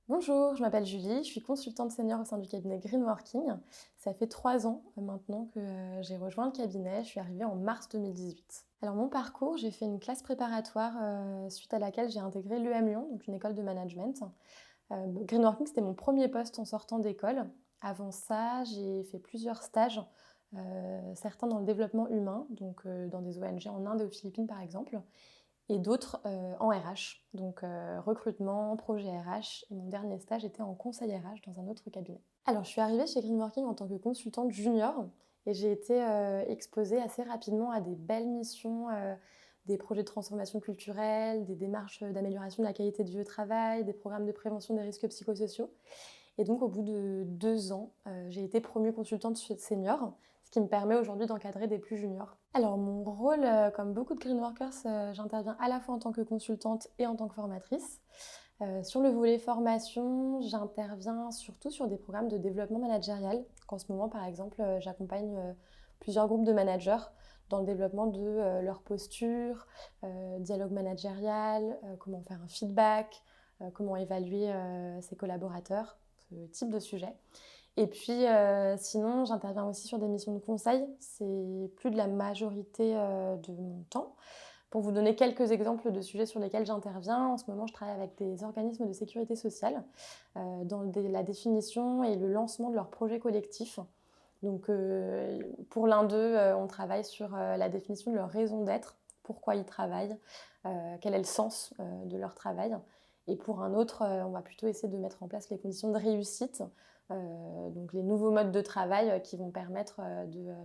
Bonjour, je m'appelle Julie, je suis consultante senior au sein du cabinet Greenworking. Ça fait 3 ans maintenant que j'ai rejoint le cabinet, je suis arrivée en mars 2018. Alors mon parcours, j'ai fait une classe préparatoire suite à laquelle j'ai intégré l'UM Lyon, donc une école de management. Greenworking, c'était mon premier poste en sortant d'école. Avant ça, j'ai fait plusieurs stages, certains dans le développement humain, donc dans des ONG en Inde et aux Philippines par exemple, et d'autres en RH, donc recrutement, projet RH. Et mon dernier stage était en conseil RH dans un autre cabinet. Alors, je suis arrivée chez Greenworking en tant que consultante junior et j'ai été exposée assez rapidement à des belles missions, des projets de transformation culturelle, des démarches d'amélioration de la qualité de vie au travail, des programmes de prévention des risques psychosociaux. Et donc, au bout de 2 ans, j'ai été promue consultante senior, ce qui me permet aujourd'hui d'encadrer des plus juniors. Alors, mon rôle, comme beaucoup de green workers, j'interviens à la fois en tant que consultante et en tant que formatrice. Sur le volet formation, j'interviens surtout sur des programmes de développement managérial. En ce moment, par exemple, j'accompagne plusieurs groupes de managers dans le développement de leur posture, dialogue managérial, comment faire un feedback, comment évaluer ses collaborateurs, ce type de sujet. Et puis sinon, j'interviens aussi sur des missions de conseil. C'est plus de la majorité de mon temps. Pour vous donner quelques exemples de sujets sur lesquels j'interviens, en ce moment, je travaille avec des organismes de sécurité sociale dans la définition et le lancement de leurs projets collectifs. Donc, pour l'un d'eux, on travaille sur la définition de leur raison d'être, pourquoi ils travaillent, quel est le sens de leur travail. Et pour un autre, on va plutôt essayer de mettre en place les conditions de réussite, donc les nouveaux modes de travail qui vont permettre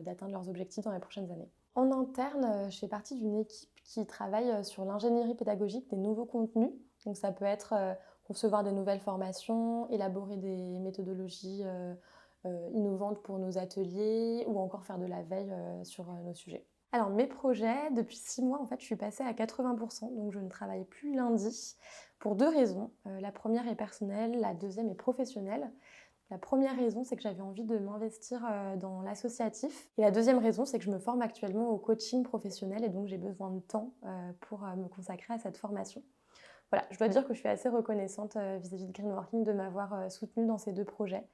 d'atteindre leurs objectifs dans les prochaines années. En interne, je fais partie d'une équipe qui travaille sur l'ingénierie pédagogique des nouveaux contenus. Donc ça peut être concevoir des nouvelles formations, élaborer des méthodologies innovantes pour nos ateliers ou encore faire de la veille sur nos sujets. Alors mes projets, depuis 6 mois, en fait, je suis passée à 80%, donc je ne travaille plus lundi pour 2 raisons. La première est personnelle, la deuxième est professionnelle. La première raison, c'est que j'avais envie de m'investir dans l'associatif. Et la deuxième raison, c'est que je me forme actuellement au coaching professionnel et donc j'ai besoin de temps pour me consacrer à cette formation. Voilà, je dois dire que je suis assez reconnaissante vis-à-vis de Greenworking de m'avoir soutenue dans ces 2 projets.